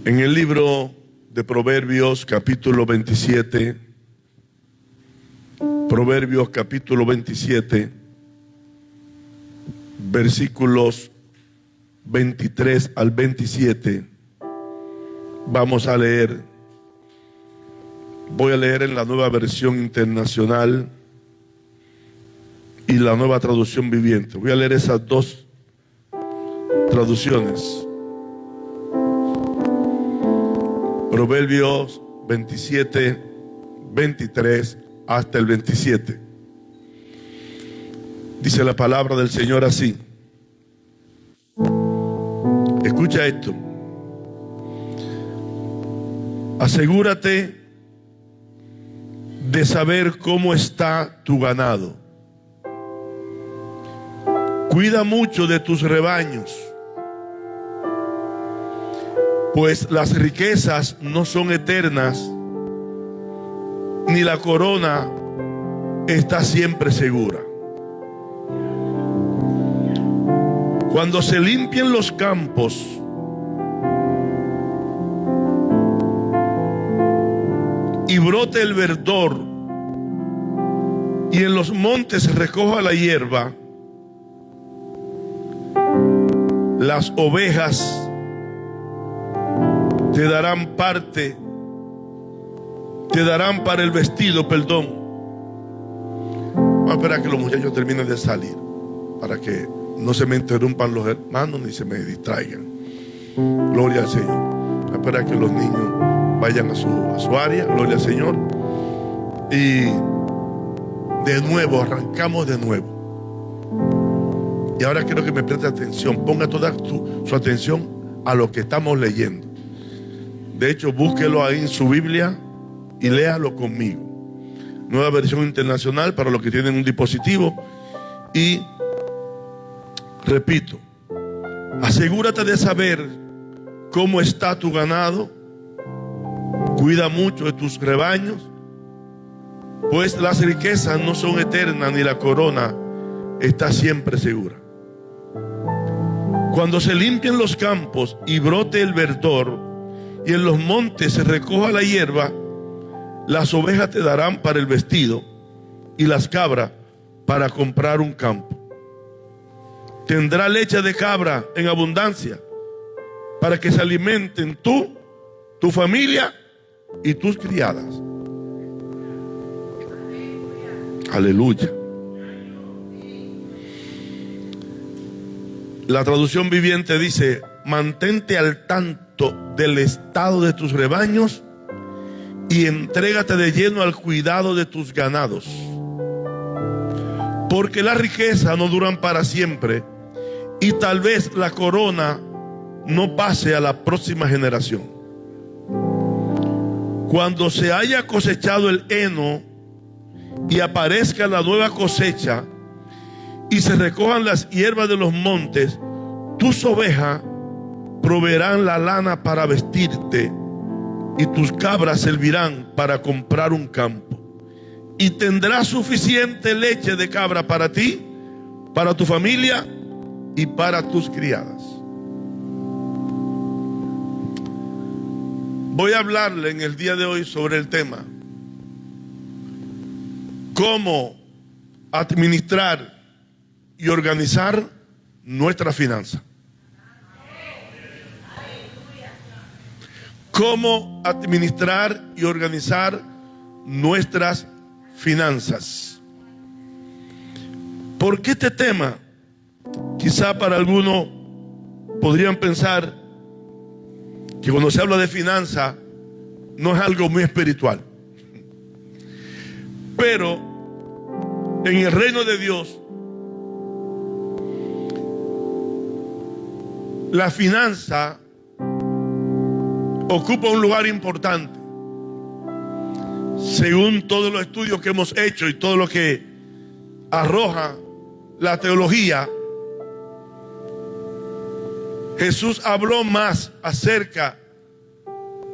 En el libro de Proverbios capítulo 27, Proverbios capítulo 27, versículos 23 al 27, vamos a leer. Voy a leer en la Nueva Versión Internacional y la Nueva Traducción Viviente. Voy a leer esas dos traducciones. Proverbios 27, 23 hasta el 27. Dice la palabra del Señor así. Escucha esto. Asegúrate de saber cómo está tu ganado. Cuida mucho de tus rebaños, pues las riquezas no son eternas, ni la corona está siempre segura. Cuando se limpien los campos y brote el verdor, y en los montes se recoja la hierba, las ovejas te darán para el vestido, Vamos a esperar a que los muchachos terminen de salir, para que no se me interrumpan los hermanos ni se me distraigan. Gloria al Señor. Vamos a esperar a que los niños vayan a su área. Gloria al Señor. Y de nuevo, arrancamos de nuevo. Y ahora quiero que me preste atención. Ponga toda su atención a lo que estamos leyendo. De hecho, búsquelo ahí en su Biblia y léalo conmigo. Nueva Versión Internacional para los que tienen un dispositivo. Y repito, asegúrate de saber cómo está tu ganado. Cuida mucho de tus rebaños, pues las riquezas no son eternas, ni la corona está siempre segura. Cuando se limpien los campos y brote el verdor, y en los montes se recoja la hierba, las ovejas te darán para el vestido, y las cabras para comprar un campo. Tendrá leche de cabra en abundancia, para que se alimenten tú, tu familia y tus criadas. Aleluya. La traducción viviente dice: mantente al tanto del estado de tus rebaños y entrégate de lleno al cuidado de tus ganados, porque las riquezas no duran para siempre, y tal vez la corona no pase a la próxima generación. Cuando se haya cosechado el heno y aparezca la nueva cosecha y se recojan las hierbas de los montes, tus ovejas proveerán la lana para vestirte, y tus cabras servirán para comprar un campo. Y tendrás suficiente leche de cabra para ti, para tu familia y para tus criadas. Voy a hablarle en el día de hoy sobre el tema: cómo administrar y organizar nuestra finanza. Cómo administrar y organizar nuestras finanzas. ¿Por qué este tema? Quizá para algunos podrían pensar que cuando se habla de finanza no es algo muy espiritual. Pero en el reino de Dios, la finanza ocupa un lugar importante. Según todos los estudios que hemos hecho y todo lo que arroja la teología, Jesús habló más acerca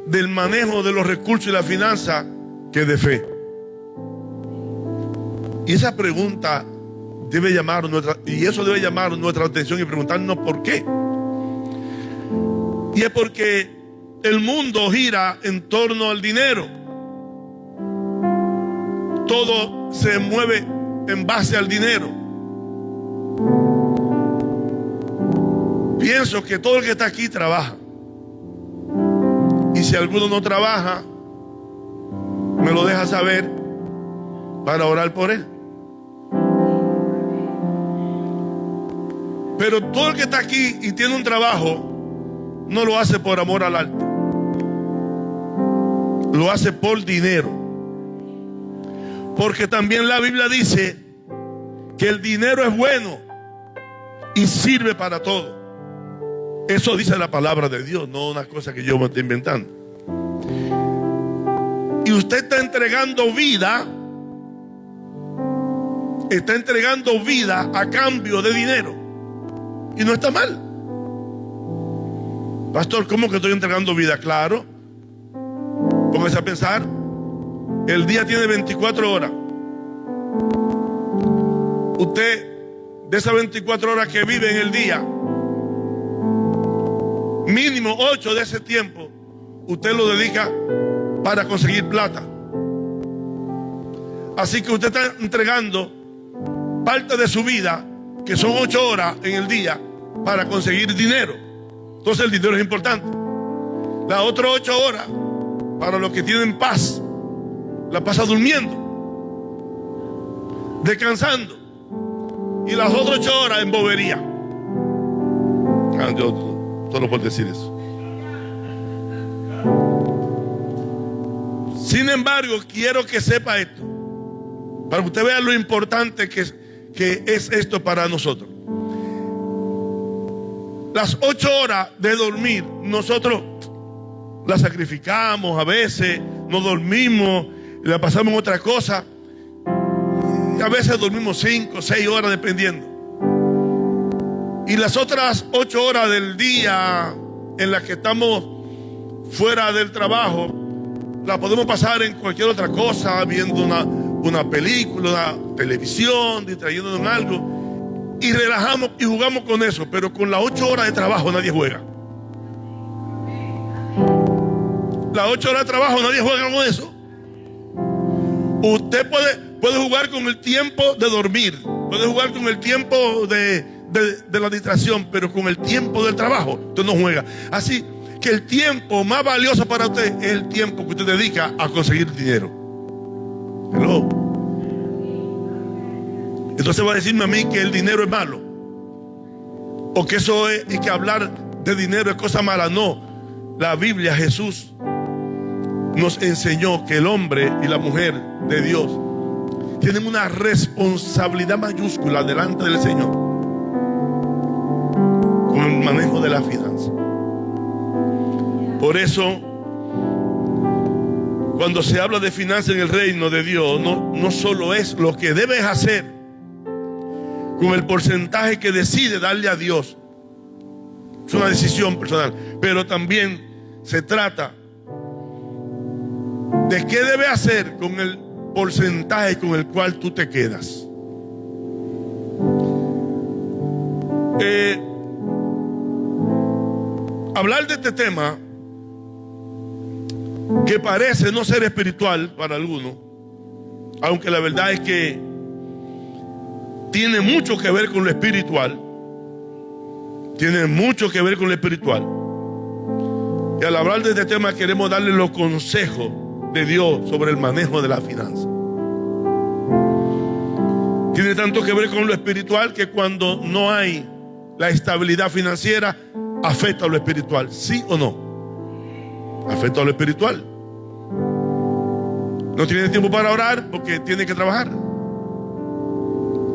del manejo de los recursos y la finanza que de fe. Y esa pregunta debe llamar debe llamar nuestra atención y preguntarnos por qué. Y es porque el mundo gira en torno al dinero. Todo se mueve en base al dinero. Pienso que todo el que está aquí trabaja. Y si alguno no trabaja, me lo deja saber para orar por él. Pero todo el que está aquí y tiene un trabajo, no lo hace por amor al arte. Lo hace por dinero. Porque también la Biblia dice que el dinero es bueno y sirve para todo. Eso dice la palabra de Dios, no una cosa que yo me estoy inventando. Y usted está entregando vida a cambio de dinero. Y no está mal. Pastor, ¿cómo que estoy entregando vida? Claro. Póngase a pensar. El día tiene 24 horas. Usted, de esas 24 horas que vive en el día, mínimo 8 de ese tiempo, usted lo dedica para conseguir plata. Así que usted está entregando parte de su vida, que son 8 horas en el día, para conseguir dinero. Entonces el dinero es importante. Las otras 8 horas, para los que tienen paz, la pasa durmiendo, descansando. Y las otras 8 horas en bobería. Yo solo puedo decir eso. Sin embargo, quiero que sepa esto, para que usted vea lo importante que es esto para nosotros. Las 8 horas de dormir, nosotros las sacrificamos a veces, no dormimos, la pasamos en otra cosa. Y a veces dormimos 5, 6 horas dependiendo. Y las otras 8 horas del día en las que estamos fuera del trabajo, la podemos pasar en cualquier otra cosa, viendo una película, una televisión, distrayéndonos en algo, y relajamos y jugamos con eso. Pero con las 8 horas de trabajo nadie juega. Las 8 horas de trabajo nadie juega con eso. Usted puede jugar con el tiempo de dormir, puede jugar con el tiempo de la distracción, pero con el tiempo del trabajo usted no juega. Así que el tiempo más valioso para usted es el tiempo que usted dedica a conseguir dinero. Hello. Entonces va a decirme a mí que el dinero es malo, o que eso es, y que hablar de dinero es cosa mala. No, la Biblia, Jesús nos enseñó que el hombre y la mujer de Dios tienen una responsabilidad mayúscula delante del Señor con el manejo de la finanza. Por eso, cuando se habla de finanzas en el reino de Dios, no solo es lo que debes hacer con el porcentaje que decide darle a Dios. Es una decisión personal, pero también se trata de qué debes hacer con el porcentaje con el cual tú te quedas. Hablar de este tema, que parece no ser espiritual para algunos, aunque la verdad es que tiene mucho que ver con lo espiritual. Tiene mucho que ver con lo espiritual. Y al hablar de este tema queremos darle los consejos de Dios sobre el manejo de la finanza. Tiene tanto que ver con lo espiritual que cuando no hay la estabilidad financiera, afecta a lo espiritual. ¿Sí o no? Afecta a lo espiritual. No tiene tiempo para orar porque tiene que trabajar.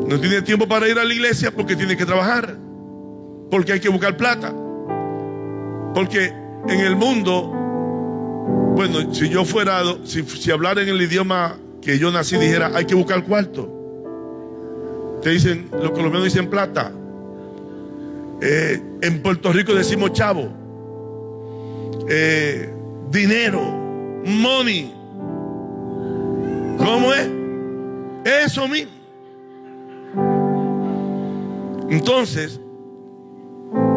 No tiene tiempo para ir a la iglesia porque tiene que trabajar. Porque hay que buscar plata. Porque en el mundo, bueno, si yo fuera, si hablara en el idioma que yo nací, dijera, hay que buscar cuarto. Te dicen, los colombianos dicen plata. En Puerto Rico decimos chavo. Dinero, money. ¿Cómo es? Eso mismo. Entonces,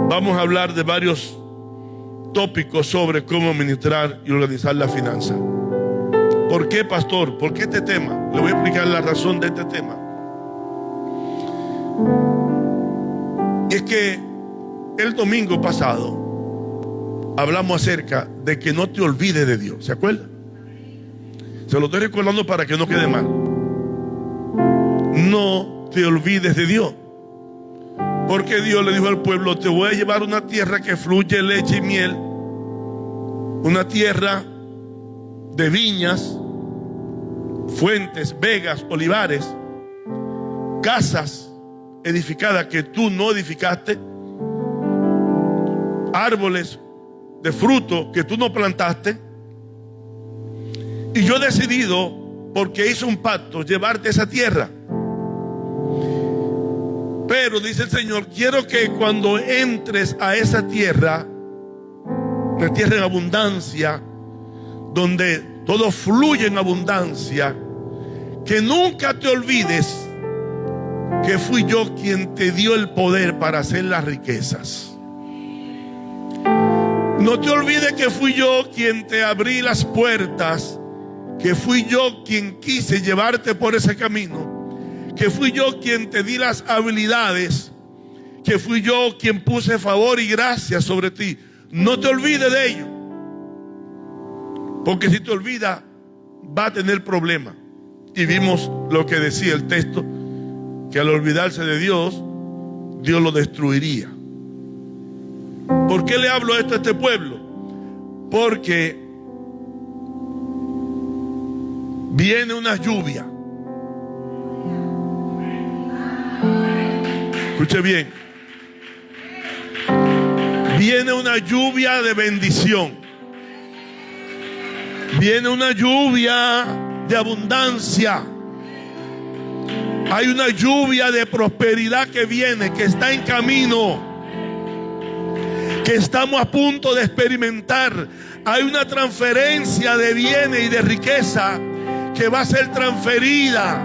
vamos a hablar de varios tópico sobre cómo administrar y organizar la finanza. ¿Por qué, pastor? ¿Por qué este tema? Le voy a explicar la razón de este tema. Y es que el domingo pasado hablamos acerca de que no te olvides de Dios. ¿Se acuerdan? Se lo estoy recordando para que no quede mal. No te olvides de Dios. Porque Dios le dijo al pueblo: te voy a llevar a una tierra que fluye leche y miel, una tierra de viñas, fuentes, vegas, olivares, casas edificadas que tú no edificaste, árboles de fruto que tú no plantaste. Y yo he decidido, porque hice un pacto, llevarte a esa tierra. Pero dice el Señor: quiero que cuando entres a esa tierra, una tierra en abundancia, donde todo fluye en abundancia, que nunca te olvides que fui yo quien te dio el poder para hacer las riquezas. No te olvides que fui yo quien te abrí las puertas, que fui yo quien quise llevarte por ese camino, que fui yo quien te di las habilidades, que fui yo quien puse favor y gracia sobre ti. No te olvides de ello, porque si te olvidas va a tener problemas. Y vimos lo que decía el texto, que al olvidarse de Dios, Dios lo destruiría. ¿Por qué le hablo esto a este pueblo? Porque viene una lluvia. Escuche bien. Viene una lluvia de bendición. Viene una lluvia de abundancia. Hay una lluvia de prosperidad que viene, que está en camino, que estamos a punto de experimentar. Hay una transferencia de bienes y de riqueza que va a ser transferida.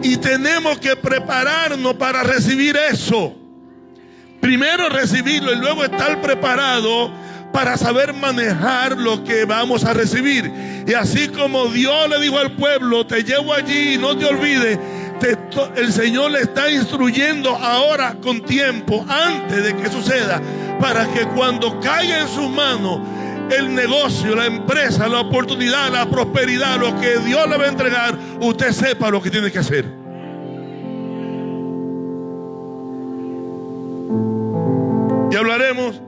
Y tenemos que prepararnos para recibir eso. Primero recibirlo y luego estar preparado para saber manejar lo que vamos a recibir. Y así como Dios le dijo al pueblo: te llevo allí, no te olvides, el Señor le está instruyendo ahora con tiempo, antes de que suceda, para que cuando caiga en sus manos el negocio, la empresa, la oportunidad, la prosperidad, lo que Dios le va a entregar, usted sepa lo que tiene que hacer. Y hablaremos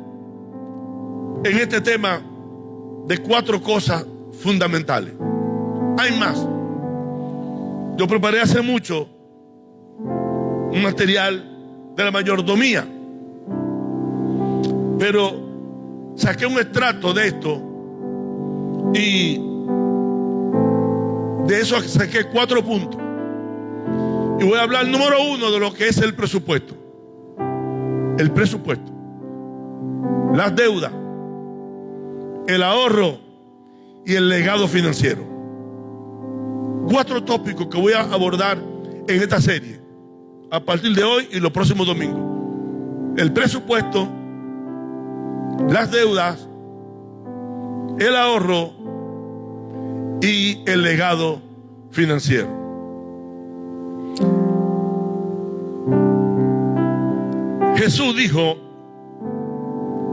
en este tema de 4 cosas fundamentales. Hay más. Yo preparé hace mucho un material de la mayordomía, pero saqué un extracto de esto y de eso saqué 4 puntos. Y voy a hablar, número 1, de lo que es el presupuesto. El presupuesto, las deudas, el ahorro y el legado financiero. 4 tópicos que voy a abordar en esta serie a partir de hoy y los próximos domingos: el presupuesto, las deudas, el ahorro y el legado financiero. Jesús dijo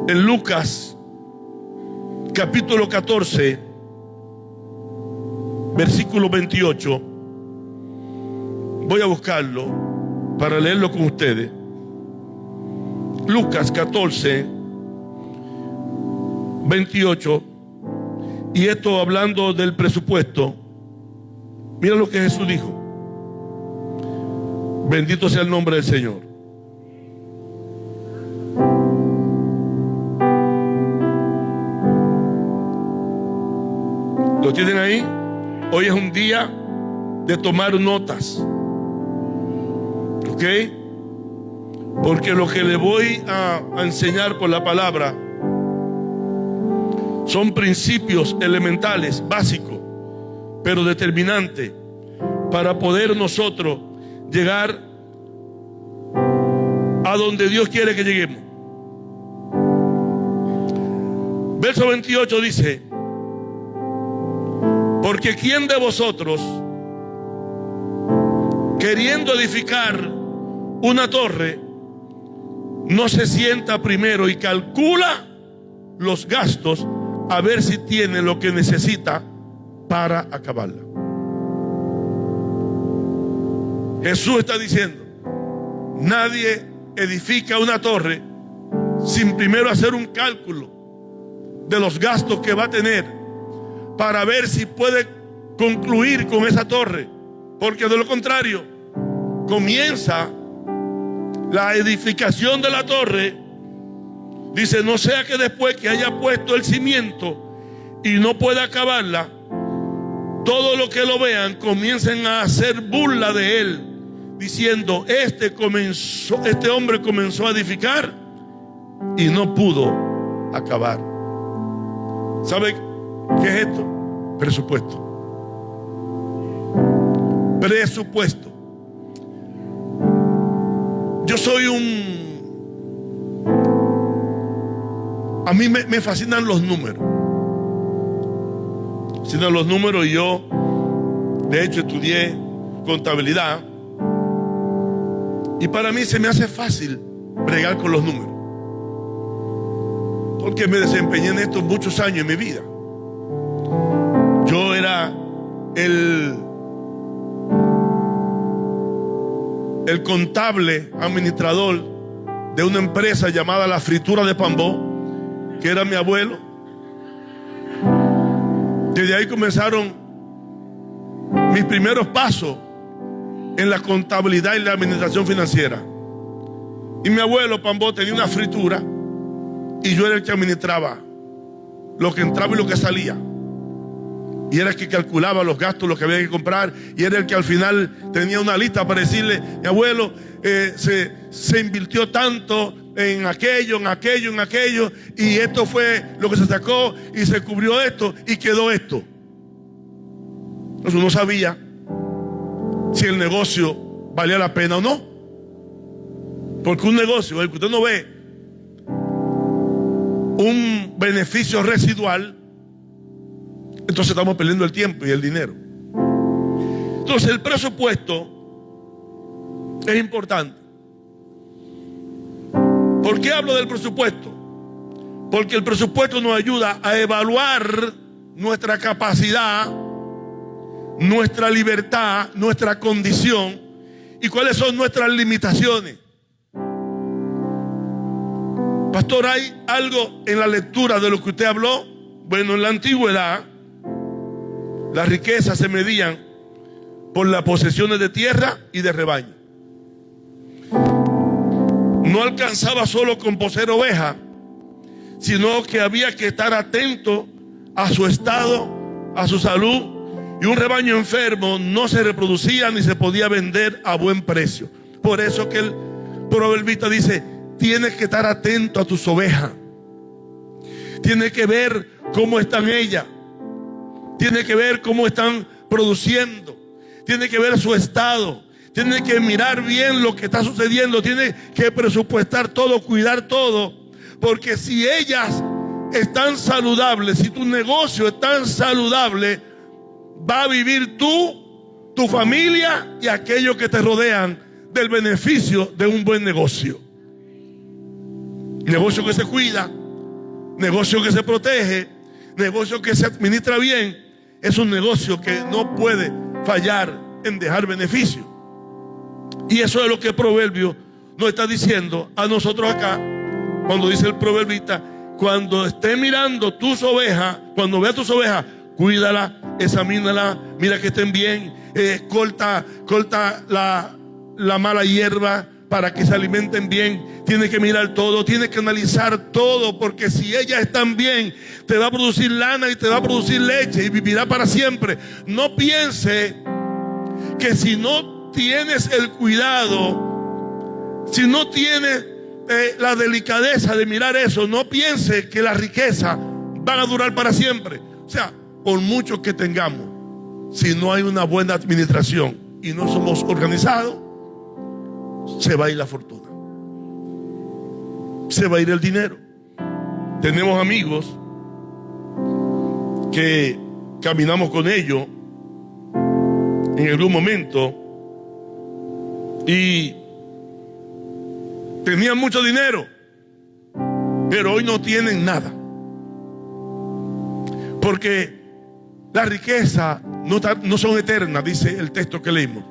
en Lucas capítulo 14, versículo 28. Voy a buscarlo para leerlo con ustedes. Lucas 14, 28. Y esto hablando del presupuesto. Mira lo que Jesús dijo. Bendito sea el nombre del Señor. ¿Lo tienen ahí? Hoy es un día de tomar notas, ¿ok? Porque lo que le voy a enseñar por la palabra son principios elementales, básicos, pero determinantes para poder nosotros llegar a donde Dios quiere que lleguemos. Verso 28 dice: porque ¿quién de vosotros, queriendo edificar una torre, no se sienta primero y calcula los gastos a ver si tiene lo que necesita para acabarla? Jesús está diciendo: nadie edifica una torre sin primero hacer un cálculo de los gastos que va a tener para ver si puede concluir con esa torre, porque de lo contrario comienza la edificación de la torre. Dice: no sea que después que haya puesto el cimiento y no pueda acabarla, todo lo que lo vean comiencen a hacer burla de él, diciendo: este hombre comenzó a edificar y no pudo acabar. ¿Sabe qué es esto? Presupuesto. Presupuesto. Yo soy a mí me fascinan los números. Fascinan los números, y yo de hecho estudié contabilidad, y para mí se me hace fácil bregar con los números, porque me desempeñé en esto muchos años en mi vida. Yo era el contable administrador de una empresa llamada La Fritura de Pambó, que era mi abuelo. Desde ahí comenzaron mis primeros pasos en la contabilidad y la administración financiera. Y mi abuelo Pambó tenía una fritura, y yo era el que administraba lo que entraba y lo que salía, y era el que calculaba los gastos, lo que había que comprar, y era el que al final tenía una lista para decirle: mi abuelo se invirtió tanto en aquello, y esto fue lo que se sacó, y se cubrió esto, y quedó esto. Entonces uno sabía si el negocio valía la pena o no, porque un negocio, el que usted no ve un beneficio residual, entonces estamos perdiendo el tiempo y el dinero. Entonces el presupuesto es importante. ¿Por qué hablo del presupuesto? Porque el presupuesto nos ayuda a evaluar nuestra capacidad, nuestra libertad, nuestra condición y cuáles son nuestras limitaciones. Pastor, ¿hay algo en la lectura de lo que usted habló? Bueno, en la antigüedad las riquezas se medían por las posesiones de tierra y de rebaño. No alcanzaba solo con poseer ovejas, sino que había que estar atento a su estado, a su salud, y un rebaño enfermo no se reproducía ni se podía vender a buen precio. Por eso que el proverbista dice: tienes que estar atento a tus ovejas, tienes que ver cómo están ellas, tienes que ver cómo están produciendo, tienes que ver su estado, tienes que mirar bien lo que está sucediendo, tienes que presupuestar todo, cuidar todo, porque si ellas están saludables, si tu negocio es tan saludable, va a vivir tú, tu familia y aquellos que te rodean del beneficio de un buen negocio. Negocio que se cuida, negocio que se protege, negocio que se administra bien, es un negocio que no puede fallar en dejar beneficio. Y eso es lo que el proverbio nos está diciendo a nosotros acá, cuando dice el proverbista: cuando esté mirando tus ovejas, cuando vea tus ovejas, cuídala, examínala, mira que estén bien, corta la mala hierba para que se alimenten bien. Tienes que mirar todo, tienes que analizar todo, porque si ellas están bien, te va a producir lana y te va a producir leche y vivirá para siempre. No piense que si no tienes el cuidado, si no tienes la delicadeza de mirar eso, no piense que las riquezas van a durar para siempre. O sea, por mucho que tengamos, si no hay una buena administración y no somos organizados, se va a ir la fortuna, se va a ir el dinero. Tenemos amigos que caminamos con ellos en algún momento y tenían mucho dinero, pero hoy no tienen nada, porque la riqueza no son eternas, dice el texto que leímos.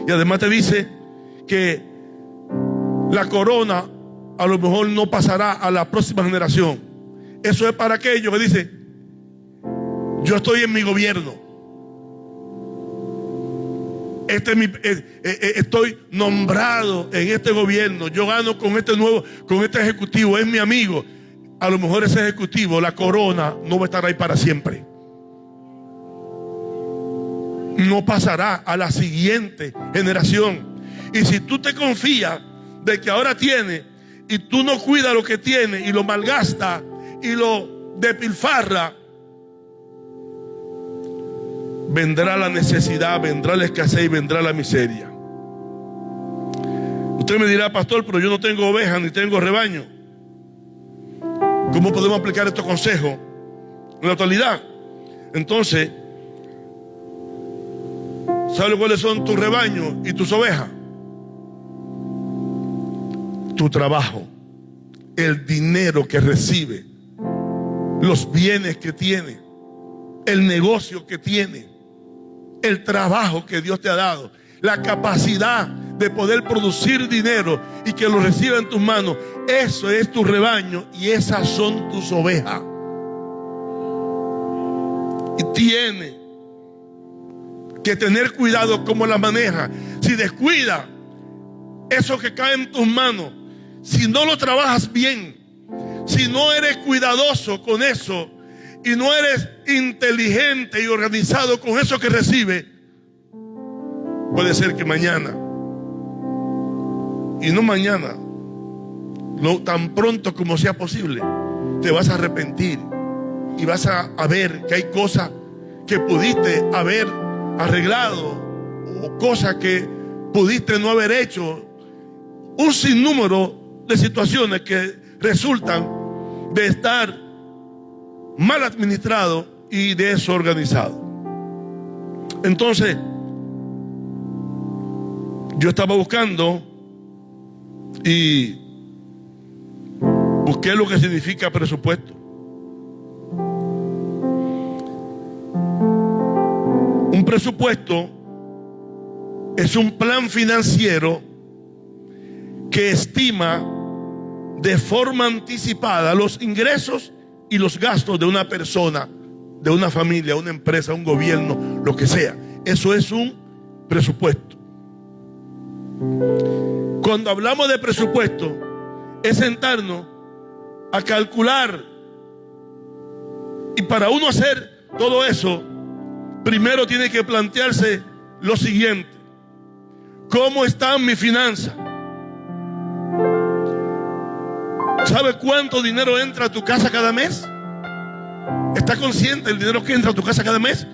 Y además te dice que la corona a lo mejor no pasará a la próxima generación. Eso es para aquellos que dicen: yo estoy en mi gobierno, estoy nombrado en este gobierno, yo gano con este ejecutivo, es mi amigo. A lo mejor ese ejecutivo, la corona, no va a estar ahí para siempre. No pasará a la siguiente generación. Y si tú te confías de que ahora tiene y tú no cuidas lo que tiene y lo malgasta y lo despilfarra, vendrá la necesidad, vendrá la escasez y vendrá la miseria. Usted me dirá: pastor, pero yo no tengo ovejas ni tengo rebaño. ¿Cómo podemos aplicar estos consejos en la actualidad? Entonces, ¿sabes cuáles son tus rebaños y tus ovejas? Tu trabajo, el dinero que recibe, los bienes que tiene, el negocio que tiene, el trabajo que Dios te ha dado, la capacidad de poder producir dinero y que lo reciba en tus manos. Eso es tu rebaño y esas son tus ovejas. Y tiene que tener cuidado cómo la maneja. Si descuida eso que cae en tus manos, si no lo trabajas bien, si no eres cuidadoso con eso y no eres inteligente y organizado con eso que recibe, puede ser que mañana, y no mañana, no tan pronto como sea posible, te vas a arrepentir y vas a ver que hay cosas que pudiste haber arreglado o cosas que pudiste no haber hecho. Un sinnúmero de situaciones que resultan de estar mal administrado y desorganizado. Entonces, yo estaba buscando y busqué lo que significa presupuesto. Un presupuesto es un plan financiero que estima de forma anticipada los ingresos y los gastos de una persona, de una familia, una empresa, un gobierno, lo que sea. Eso es un presupuesto. Cuando hablamos de presupuesto, es sentarnos a calcular. Y para uno hacer todo eso, primero tiene que plantearse lo siguiente: ¿cómo están mis finanzas? ¿Sabe cuánto dinero entra a tu casa cada mes? ¿Estás consciente del dinero que entra a tu casa cada mes?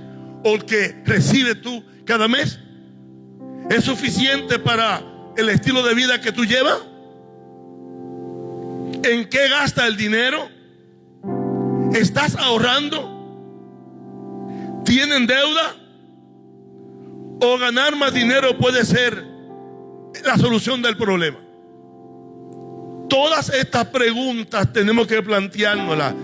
¿O el que recibes tú cada mes? ¿Es suficiente para el estilo de vida que tú llevas? ¿En qué gasta el dinero? ¿Estás ahorrando? ¿Tienen deuda? ¿O ganar más dinero puede ser la solución del problema? Todas estas preguntas tenemos que planteárnoslas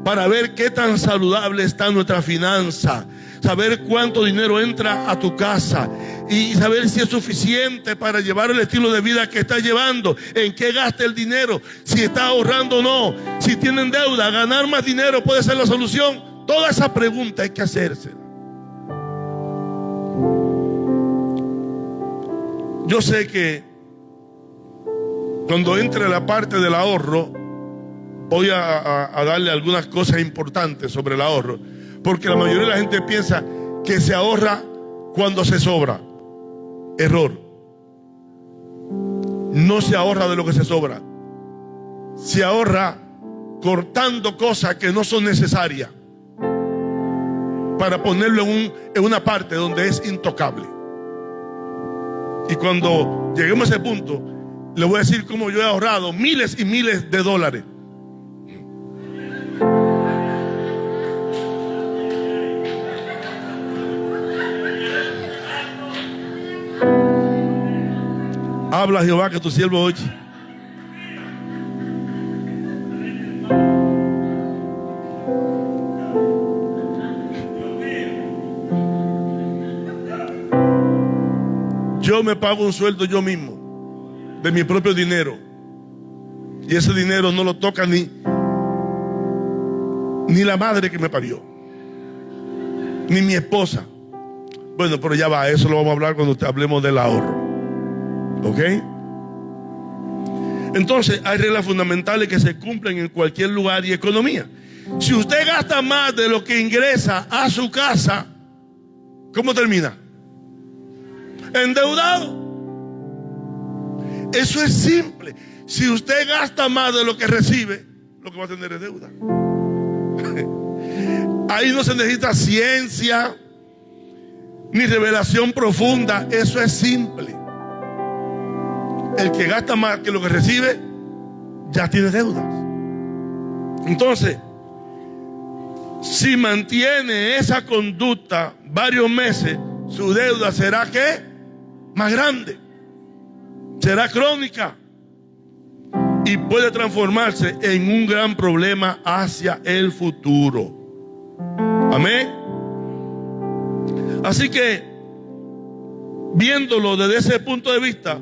para ver qué tan saludable está nuestra finanza, saber cuánto dinero entra a tu casa y saber si es suficiente para llevar el estilo de vida que estás llevando, en qué gasta el dinero, si está ahorrando o no, si tienen deuda, ganar más dinero puede ser la solución. Todas esas preguntas hay que hacerse. Yo sé que cuando entre la parte del ahorro, voy a darle algunas cosas importantes sobre el ahorro, porque la mayoría de la gente piensa que se ahorra cuando se sobra. Error. No se ahorra de lo que se sobra. Se ahorra cortando cosas que no son necesarias para ponerlo en una parte donde es intocable. Y cuando lleguemos a ese punto, le voy a decir cómo yo he ahorrado miles y miles de dólares. Habla Jehová que tu siervo oye. Yo me pago un sueldo yo mismo, de mi propio dinero. Y ese dinero no lo toca ni la madre que me parió, ni mi esposa. Bueno, pero ya va, eso lo vamos a hablar cuando hablemos del ahorro. ¿Ok? Entonces, hay reglas fundamentales que se cumplen en cualquier lugar y economía. Si usted gasta más de lo que ingresa a su casa, ¿cómo termina? Endeudado. Eso es simple. Si usted gasta más de lo que recibe, lo que va a tener es deuda. Ahí no se necesita ciencia ni revelación profunda. Eso es simple. El que gasta más que lo que recibe ya tiene deudas. Entonces, si mantiene esa conducta varios meses, su deuda será ¿qué? Más grande, será crónica y puede transformarse en un gran problema hacia el futuro. Amén. Así que, viéndolo desde ese punto de vista,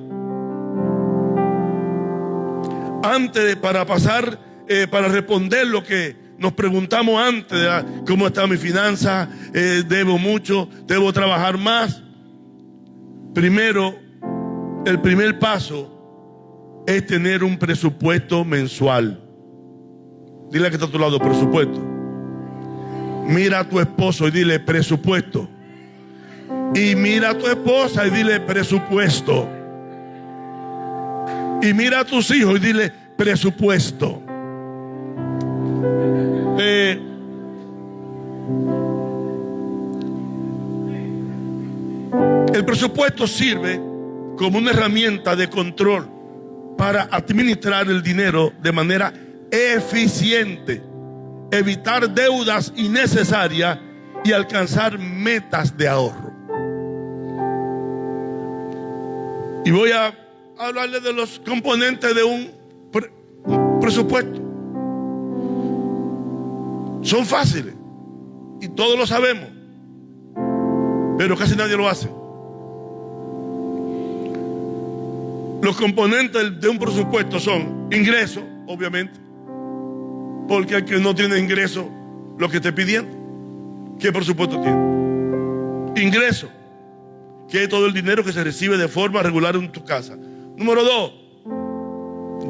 para responder lo que nos preguntamos antes, ¿cómo está mi finanza? ¿Debo mucho? ¿Debo trabajar más? Primero, el primer paso es tener un presupuesto mensual. Dile a que está a tu lado, presupuesto. Mira a tu esposo y dile presupuesto. Y mira a tu esposa y dile presupuesto. Y mira a tus hijos y dile presupuesto. El presupuesto sirve como una herramienta de control para administrar el dinero de manera eficiente, evitar deudas innecesarias y alcanzar metas de ahorro. Y voy a hablarles de los componentes de un presupuesto. Son fáciles y todos lo sabemos, pero casi nadie lo hace. Los componentes de un presupuesto son ingresos, obviamente, porque el que no tiene ingresos, lo que esté pidiendo, ¿qué presupuesto tiene? Ingreso, que es todo el dinero que se recibe de forma regular en tu casa. Número 2,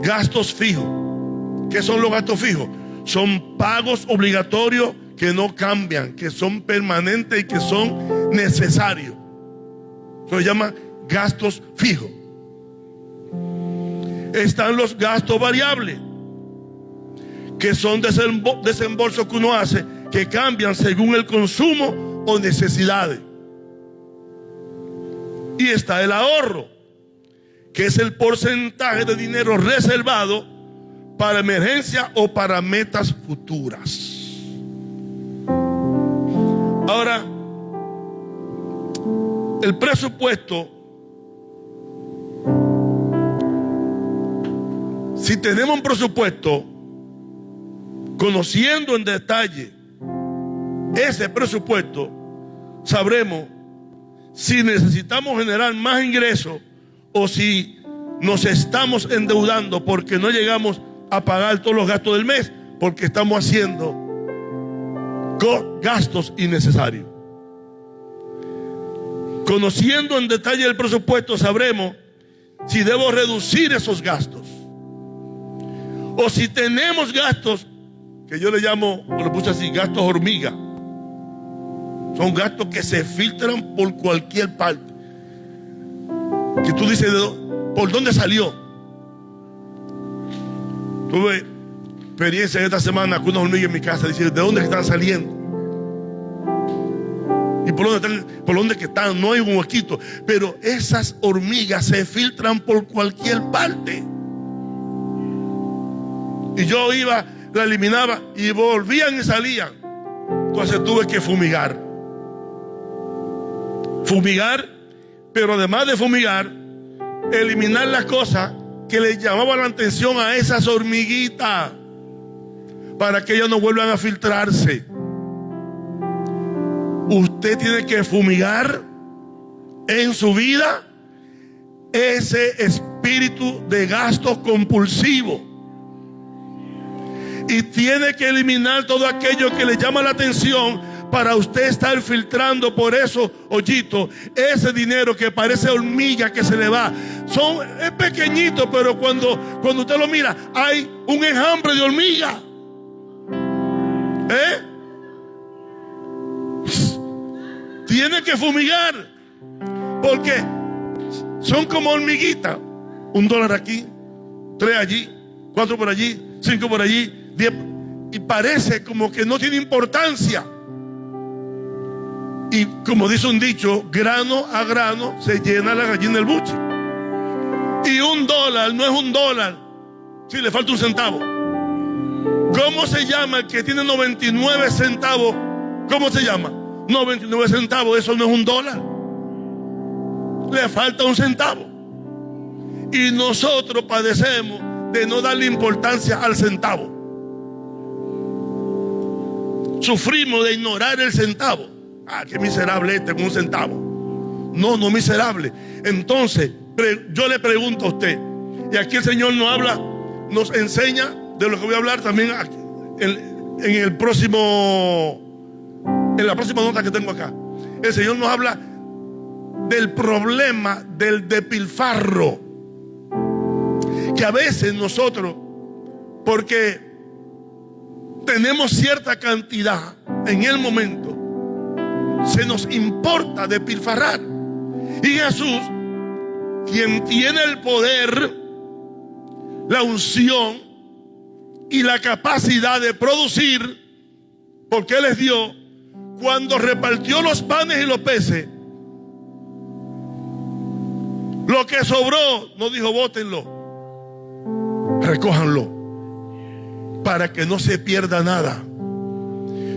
gastos fijos. ¿Qué son los gastos fijos? Son pagos obligatorios que no cambian, que son permanentes y que son necesarios. Eso se llama gastos fijos. Están los gastos variables, que son desembolsos que uno hace, que cambian según el consumo o necesidades. Y está el ahorro, que es el porcentaje de dinero reservado para emergencia o para metas futuras. Ahora, el presupuesto, si tenemos un presupuesto, conociendo en detalle ese presupuesto, sabremos si necesitamos generar más ingresos o si nos estamos endeudando porque no llegamos a pagar todos los gastos del mes, porque estamos haciendo gastos innecesarios. Conociendo en detalle el presupuesto, sabremos si debo reducir esos gastos o si tenemos gastos que yo le llamo, o le puse así, gastos hormiga. Son gastos que se filtran por cualquier parte, que tú dices, ¿por dónde salió? Tuve experiencia esta semana con unas hormigas en mi casa, diciendo, ¿de dónde están saliendo? ¿Y por dónde que están? No hay un huequito. Pero esas hormigas se filtran por cualquier parte. Y yo iba, la eliminaba y volvían y salían. Entonces tuve que fumigar, pero además de fumigar, eliminar las cosas que le llamaban la atención a esas hormiguitas, para que ellas no vuelvan a filtrarse. Usted tiene que fumigar en su vida ese espíritu de gasto compulsivo, y tiene que eliminar todo aquello que le llama la atención, para usted estar filtrando por esos hoyitos ese dinero que parece hormiga que se le va. Es pequeñito, pero cuando usted lo mira, hay un enjambre de hormiga. Tiene que fumigar, porque son como hormiguitas. $1 aquí, 3 allí, 4 por allí, 5 por allí, 10, y parece como que no tiene importancia. Y como dice un dicho, grano a grano se llena la gallina del buche. Y $1 no es $1 si le falta un centavo. ¿Cómo se llama el que tiene 99 centavos? ¿Cómo se llama? 99 centavos, eso no es $1. Le falta un centavo. Y nosotros padecemos de no darle importancia al centavo. Sufrimos de ignorar el centavo. Qué miserable este con un centavo. No miserable. Entonces, yo le pregunto a usted, y aquí el Señor nos enseña de lo que voy a hablar también en la próxima nota que tengo acá. El Señor nos habla del problema del despilfarro, que a veces nosotros, porque tenemos cierta cantidad en el momento, se nos importa despilfarrar. Y Jesús, quien tiene el poder, la unción y la capacidad de producir, porque Él les dio, cuando repartió los panes y los peces, lo que sobró, no dijo bótenlo, recójanlo, para que no se pierda nada.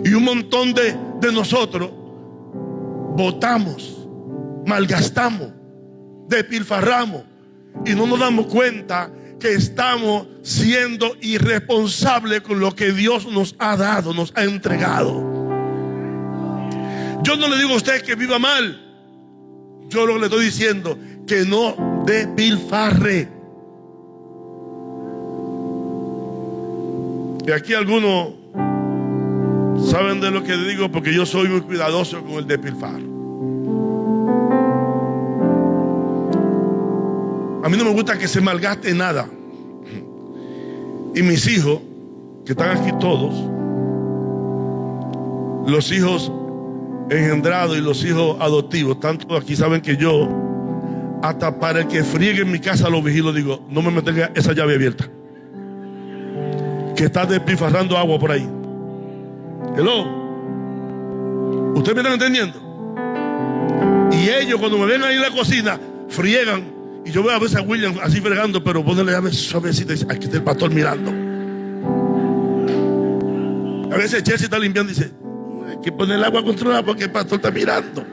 Y un montón de nosotros botamos, malgastamos, despilfarramos, y no nos damos cuenta que estamos siendo irresponsables con lo que Dios nos ha dado, nos ha entregado. Yo no le digo a usted que viva mal, yo lo que le estoy diciendo, que no despilfarre. Y aquí algunos saben de lo que digo, porque yo soy muy cuidadoso con el despilfarro. A mí no me gusta que se malgaste nada. Y mis hijos, que están aquí todos, los hijos engendrados y los hijos adoptivos, tanto aquí saben que yo, hasta para el que friegue en mi casa lo vigilo, digo, no me mantenga esa llave abierta, que está despilfarrando agua por ahí. Hello. ¿Ustedes me están entendiendo? Y ellos, cuando me ven ahí en la cocina, friegan. Y yo veo a veces a William así fregando, pero pone la llave suavecita y dice, aquí está el pastor mirando. A veces Chelsea está limpiando y dice, hay que poner el agua controlada porque el pastor está mirando.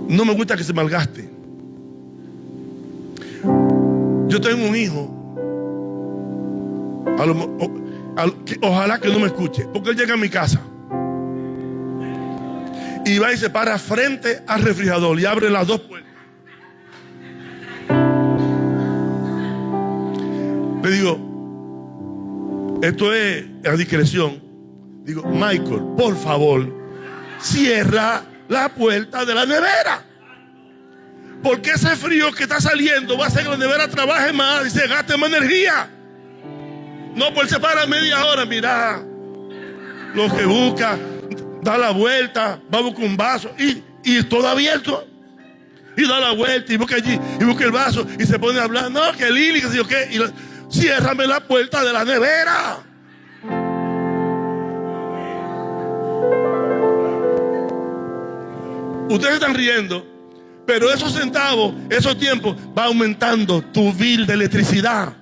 No me gusta que se malgaste. Yo tengo un hijo, ojalá que no me escuche, porque él llega a mi casa y va y se para frente al refrigerador y abre las dos puertas. Le digo, esto es a discreción. Digo, Michael, por favor, cierra la puerta de la nevera, porque ese frío que está saliendo va a hacer que la nevera trabaje más y se gaste más energía. No, pues se para media hora, mira lo que busca, da la vuelta, va a buscar un vaso y todo abierto, y da la vuelta y busca allí y busca el vaso y se pone a hablar, no, que Lili, que sé yo qué, y ciérrame la puerta de la nevera. Ustedes están riendo, pero esos centavos, esos tiempos, va aumentando tu bill de electricidad.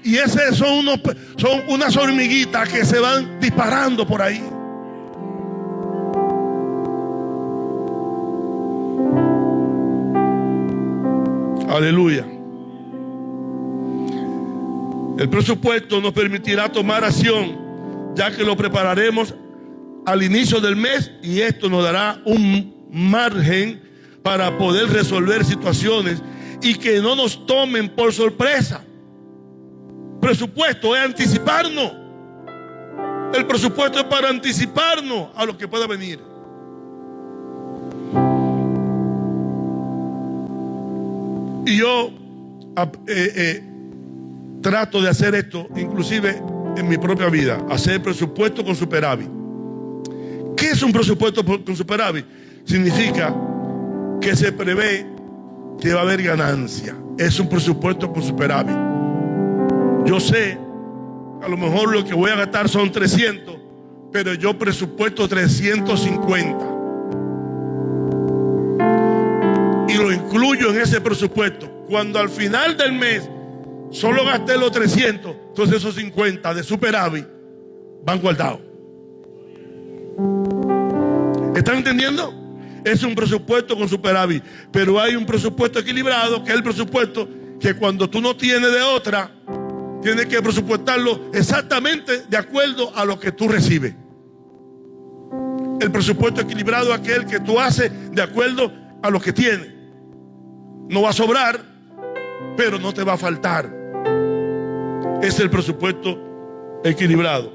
Y esos son unas hormiguitas que se van disparando por ahí. Aleluya. El presupuesto nos permitirá tomar acción, ya que lo prepararemos al inicio del mes, y esto nos dará un margen para poder resolver situaciones y que no nos tomen por sorpresa. Presupuesto es anticiparnos. El presupuesto es para anticiparnos a lo que pueda venir. Y yo trato de hacer esto, inclusive en mi propia vida, hacer presupuesto con superávit. ¿Qué es un presupuesto con superávit? Significa que se prevé que va a haber ganancia. Es un presupuesto con superávit. Yo sé, a lo mejor lo que voy a gastar son 300, pero yo presupuesto 350. Y lo incluyo en ese presupuesto. Cuando al final del mes solo gasté los 300, entonces esos 50 de superávit van guardados. ¿Están entendiendo? Es un presupuesto con superávit. Pero hay un presupuesto equilibrado, que es el presupuesto que cuando tú no tienes de otra, tienes que presupuestarlo exactamente de acuerdo a lo que tú recibes. El presupuesto equilibrado es aquel que tú haces de acuerdo a lo que tienes. No va a sobrar, pero no te va a faltar. Es el presupuesto equilibrado.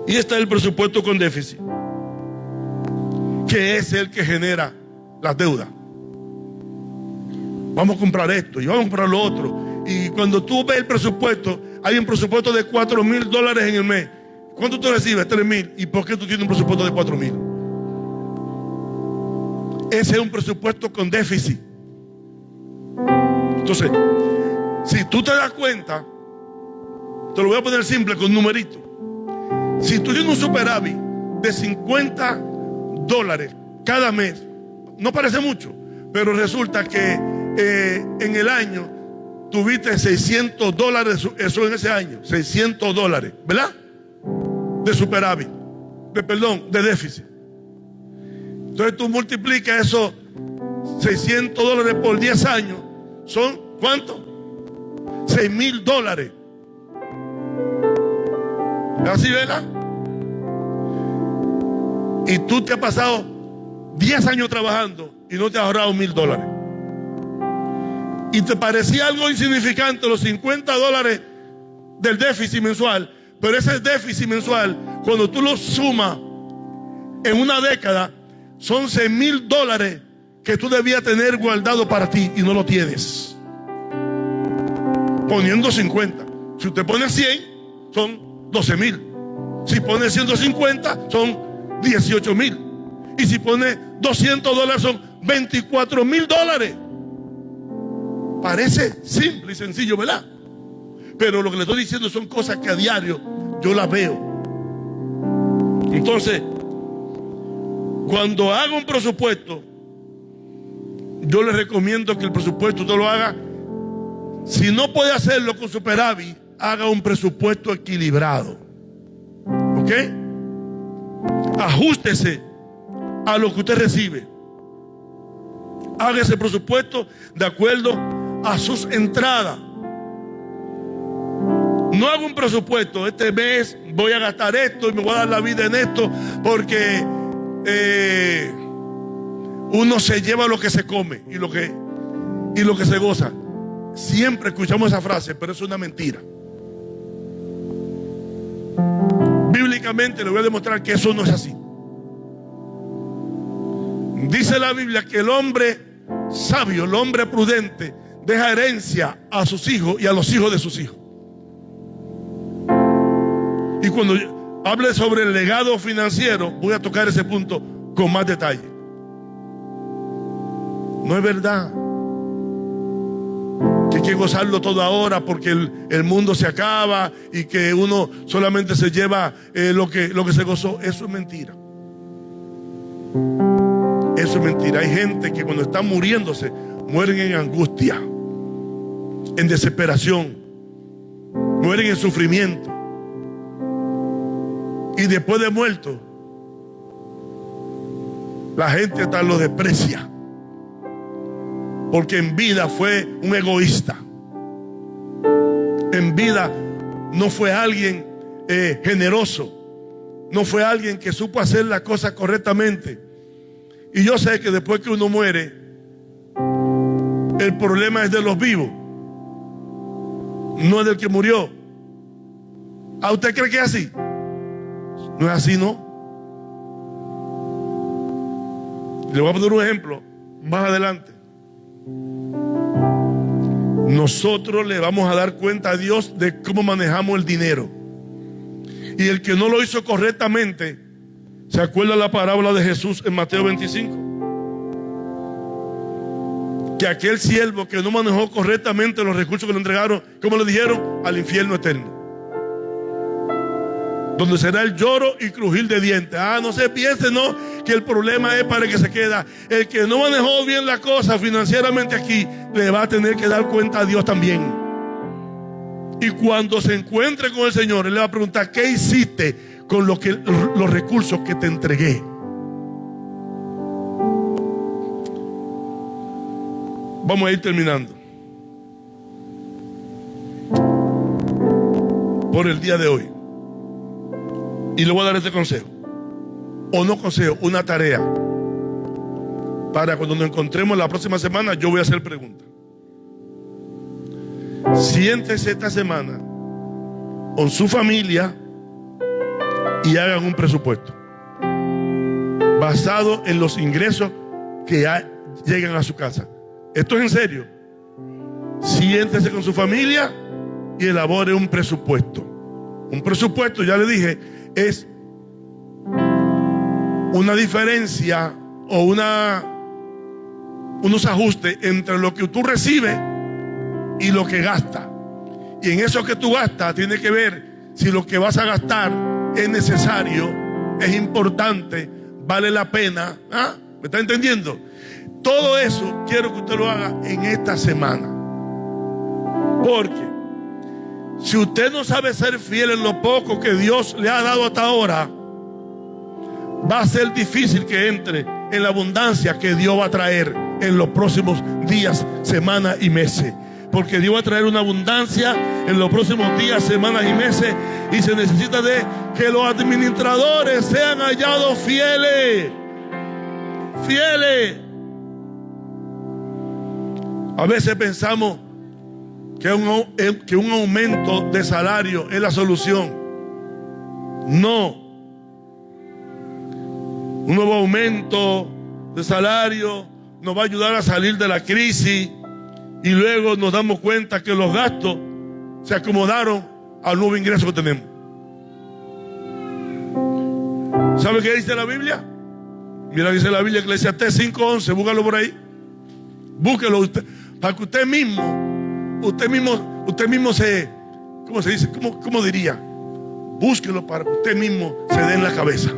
Y está el presupuesto con déficit, que es el que genera las deudas. Vamos a comprar esto y vamos a comprar lo otro. Y cuando tú ves el presupuesto, hay un presupuesto de $4,000 en el mes. ¿Cuánto tú recibes? 3,000. ¿Y por qué tú tienes un presupuesto de 4,000? Ese es un presupuesto con déficit. Entonces, si tú te das cuenta, te lo voy a poner simple con un numerito. Si tú tienes un superávit de $50 cada mes, no parece mucho, pero resulta que en el año tuviste $600, eso en ese año, $600, ¿verdad? De superávit, de déficit. Entonces tú multiplicas esos $600 por 10 años, ¿son cuánto? $6,000. ¿Así, verdad? Y tú te has pasado 10 años trabajando y no te has ahorrado $1,000. Y te parecía algo insignificante los $50 del déficit mensual, pero ese déficit mensual, cuando tú lo sumas en una década, son $6,000 que tú debías tener guardado para ti y no lo tienes. Poniendo 50. Si usted pone 100, son 12,000. Si pone 150, son 18,000. Y si pone $200, son $24,000. Parece simple y sencillo, ¿verdad? Pero lo que le estoy diciendo son cosas que a diario yo las veo. Entonces, cuando haga un presupuesto, yo le recomiendo que el presupuesto usted lo haga. Si no puede hacerlo con superávit, haga un presupuesto equilibrado. ¿Ok? Ajústese a lo que usted recibe. Haga ese presupuesto de acuerdo a sus entradas. No haga un presupuesto, este mes voy a gastar esto y me voy a dar la vida en esto, porque uno se lleva lo que se come y lo que se goza. Siempre escuchamos esa frase, pero es una mentira. Bíblicamente le voy a demostrar que eso no es así. Dice la Biblia que el hombre sabio, el hombre prudente, deja herencia a sus hijos y a los hijos de sus hijos. Y cuando hable sobre el legado financiero, voy a tocar ese punto con más detalle. No es verdad que hay que gozarlo todo ahora porque el mundo se acaba y que uno solamente se lleva lo que se gozó. Eso es mentira. Eso es mentira. Hay gente que cuando están muriéndose, mueren en angustia, en desesperación, mueren en sufrimiento. Y después de muerto, la gente hasta los desprecia. porque en vida fue un egoísta. En vida no fue alguien generoso. No fue alguien que supo hacer las cosas correctamente. Y yo sé que después que uno muere, el problema es de los vivos, no es del que murió. ¿A usted cree que es así? No es así, ¿no? Le voy a poner un ejemplo más adelante. Nosotros le vamos a dar cuenta a Dios de cómo manejamos el dinero. Y el que no lo hizo correctamente, ¿se acuerda la parábola de Jesús en Mateo 25? Que aquel siervo que no manejó correctamente los recursos que le entregaron, ¿cómo le dijeron? Al infierno eterno, donde será el lloro y crujir de dientes. No se piense, no, que el problema es para el que se queda. El que no manejó bien la cosa financieramente aquí, le va a tener que dar cuenta a Dios también. Y cuando se encuentre con el Señor, Él le va a preguntar: ¿qué hiciste con los recursos que te entregué? Vamos a ir terminando por el día de hoy. Y le voy a dar este consejo, o no consejo, una tarea, para cuando nos encontremos la próxima semana. Yo voy a hacer preguntas. Siéntese esta semana con su familia y hagan un presupuesto basado en los ingresos que llegan a su casa. Esto es en serio. Siéntese con su familia y elabore un presupuesto. Un presupuesto, ya le dije, es una diferencia o unos ajustes entre lo que tú recibes y lo que gastas. Y en eso que tú gastas tiene que ver si lo que vas a gastar es necesario, es importante, vale la pena. ¿Me está entendiendo? Todo eso quiero que usted lo haga en esta semana, porque si usted no sabe ser fiel en lo poco que Dios le ha dado hasta ahora, va a ser difícil que entre en la abundancia que Dios va a traer en los próximos días, semanas y meses. Porque Dios va a traer una abundancia en los próximos días, semanas y meses. Y se necesita de que los administradores sean hallados fieles. Fieles. A veces pensamos que un aumento de salario es la solución. No. Un nuevo aumento de salario nos va a ayudar a salir de la crisis, y luego nos damos cuenta que los gastos se acomodaron al nuevo ingreso que tenemos. ¿Sabe qué dice la Biblia? Mira, dice la Biblia, Eclesiastés 5:11, búscalo por ahí. Búsquelo usted, para que usted mismo se, ¿cómo se dice? ¿Cómo diría? Búsquelo para que usted mismo se dé en la cabeza.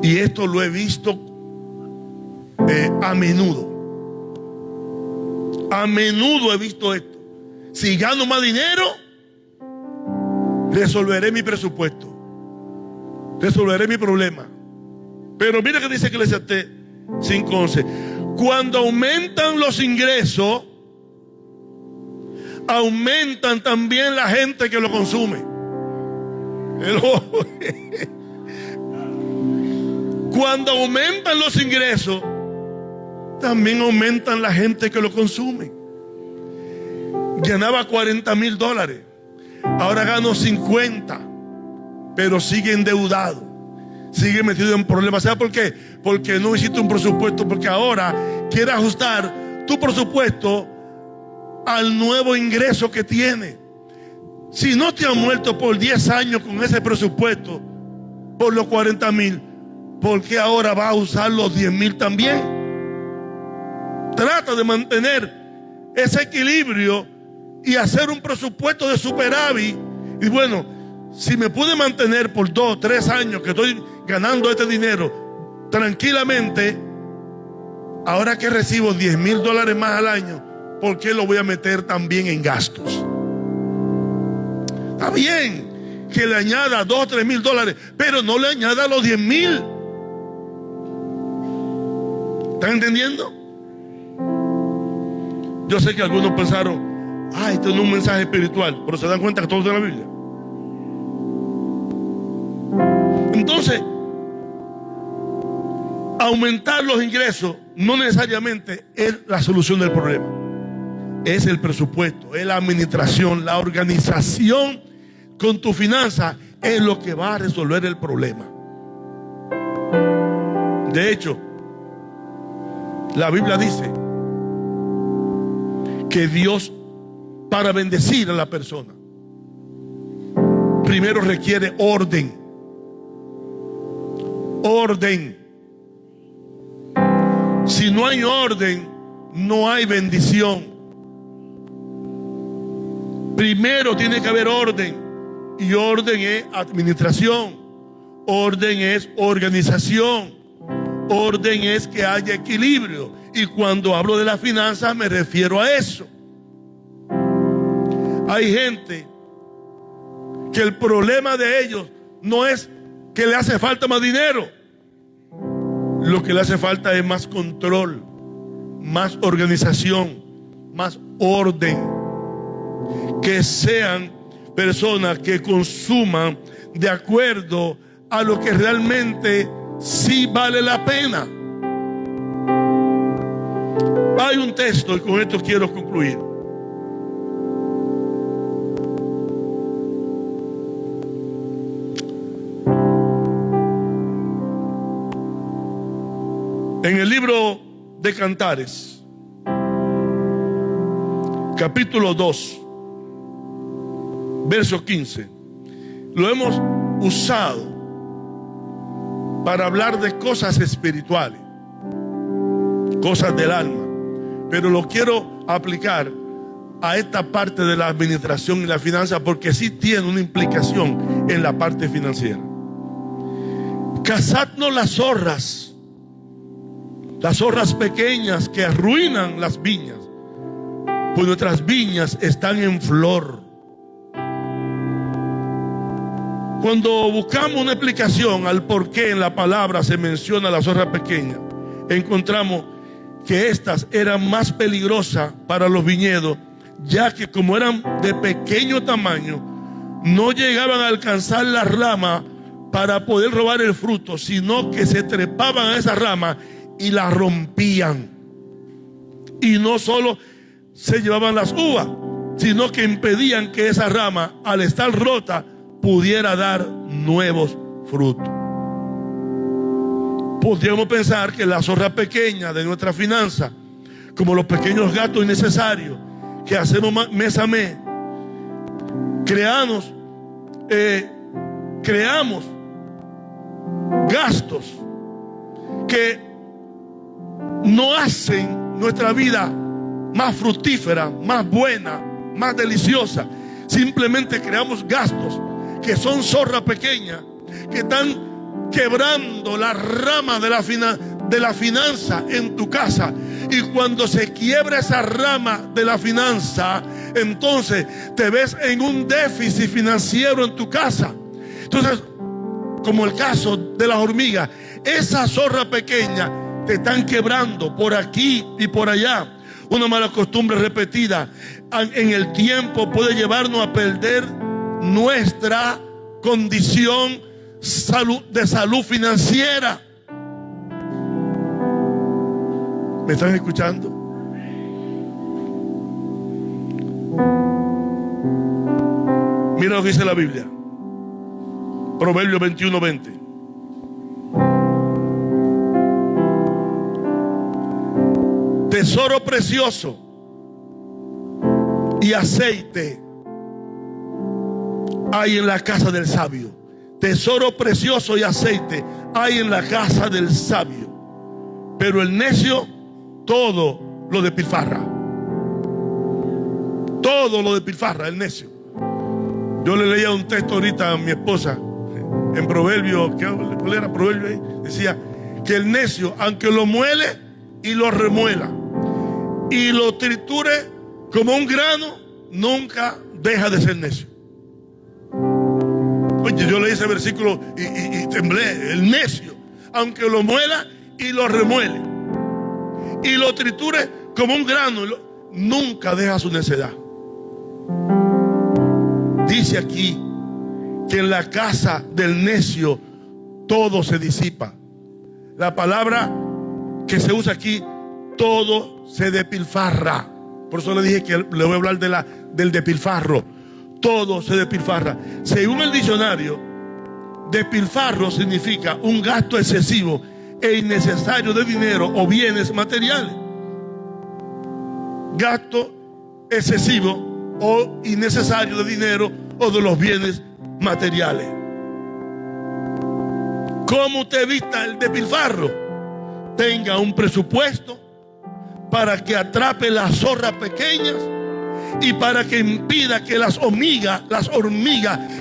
Y esto lo he visto a menudo. A menudo he visto esto. Si gano más dinero, resolveré mi presupuesto, resolveré mi problema. Pero mira que dice Eclesiastés 5:11: cuando aumentan los ingresos, aumentan también la gente que lo consume. Cuando aumentan los ingresos, también aumentan la gente que lo consume. Ganaba $40,000, ahora gano 50, pero sigue endeudado, sigue metido en problemas. ¿Sabe por qué? Porque no hiciste un presupuesto, porque ahora quiere ajustar tu presupuesto al nuevo ingreso que tiene. Si no te han muerto por 10 años con ese presupuesto, por los 40,000, ¿por qué ahora va a usar los 10,000 también? Trata de mantener ese equilibrio y hacer un presupuesto de superávit. Y bueno, si me pude mantener por 2 o 3 años que estoy ganando este dinero tranquilamente, ahora que recibo $10,000 más al año, ¿por qué lo voy a meter también en gastos? Está bien que le añada $2 o $3,000, pero no le añada los 10,000. ¿Están entendiendo? Yo sé que algunos pensaron, esto no es un mensaje espiritual, pero se dan cuenta que todo está en la Biblia. Entonces, aumentar los ingresos no necesariamente es la solución del problema. Es el presupuesto, es la administración, la organización con tu finanza es lo que va a resolver el problema. De hecho, la Biblia dice que Dios, para bendecir a la persona, primero requiere orden. Orden. Si no hay orden, no hay bendición. Primero tiene que haber orden. Y orden es administración. Orden es organización. Orden es que haya equilibrio. Y cuando hablo de las finanzas me refiero a eso. Hay gente que el problema de ellos no es que le hace falta más dinero. Lo que le hace falta es más control, más organización, más orden. Que sean personas que consuman de acuerdo a lo que realmente sí vale la pena. Hay un texto y con esto quiero concluir. En el libro de Cantares, capítulo 2, verso 15, lo hemos usado para hablar de cosas espirituales, cosas del alma, pero lo quiero aplicar a esta parte de la administración y la finanza porque sí tiene una implicación en la parte financiera. Cazadnos las zorras pequeñas que arruinan las viñas, pues nuestras viñas están en flor. Cuando buscamos una explicación al por qué en la palabra se menciona la zorra pequeña, encontramos que estas eran más peligrosas para los viñedos, ya que como eran de pequeño tamaño, no llegaban a alcanzar la rama para poder robar el fruto, sino que se trepaban a esa rama y la rompían. Y no solo se llevaban las uvas, sino que impedían que esa rama, al estar rota, pudiera dar nuevos frutos. Podríamos pensar que la zorra pequeña de nuestra finanza, como los pequeños gastos innecesarios que hacemos mes a mes, creamos gastos que no hacen nuestra vida más fructífera, más buena, más deliciosa. Simplemente creamos gastos que son zorra pequeña, que están quebrando la rama de la finanza en tu casa. Y cuando se quiebra esa rama de la finanza, entonces te ves en un déficit financiero en tu casa. Entonces, como el caso de las hormigas, esa zorra pequeña te están quebrando por aquí y por allá. Una mala costumbre repetida en el tiempo puede llevarnos a perder nuestra condición de salud financiera. ¿Me están escuchando? Mira lo que dice la Biblia. Proverbios 21:20. Tesoro precioso y aceite hay en la casa del sabio. Tesoro precioso y aceite hay en la casa del sabio, pero el necio todo lo despilfarra. Todo lo despilfarra el necio. Yo le leía un texto ahorita a mi esposa en Proverbios, ¿cuál era Proverbio ahí? Decía que el necio, aunque lo muele y lo remuela y lo triture como un grano, nunca deja de ser necio. Oye, yo leí ese versículo y temblé. El necio, aunque lo muela y lo remuele, y lo triture como un grano, nunca deja su necedad. Dice aquí que en la casa del necio todo se disipa. La palabra que se usa aquí, todo se despilfarra. Por eso le dije que le voy a hablar del despilfarro. Todo se despilfarra. Según el diccionario, despilfarro significa un gasto excesivo e innecesario de dinero o bienes materiales. Gasto excesivo o innecesario de dinero o de los bienes materiales. ¿Cómo usted evita el despilfarro? Tenga un presupuesto para que atrape las zorras pequeñas y para que impida que las hormigas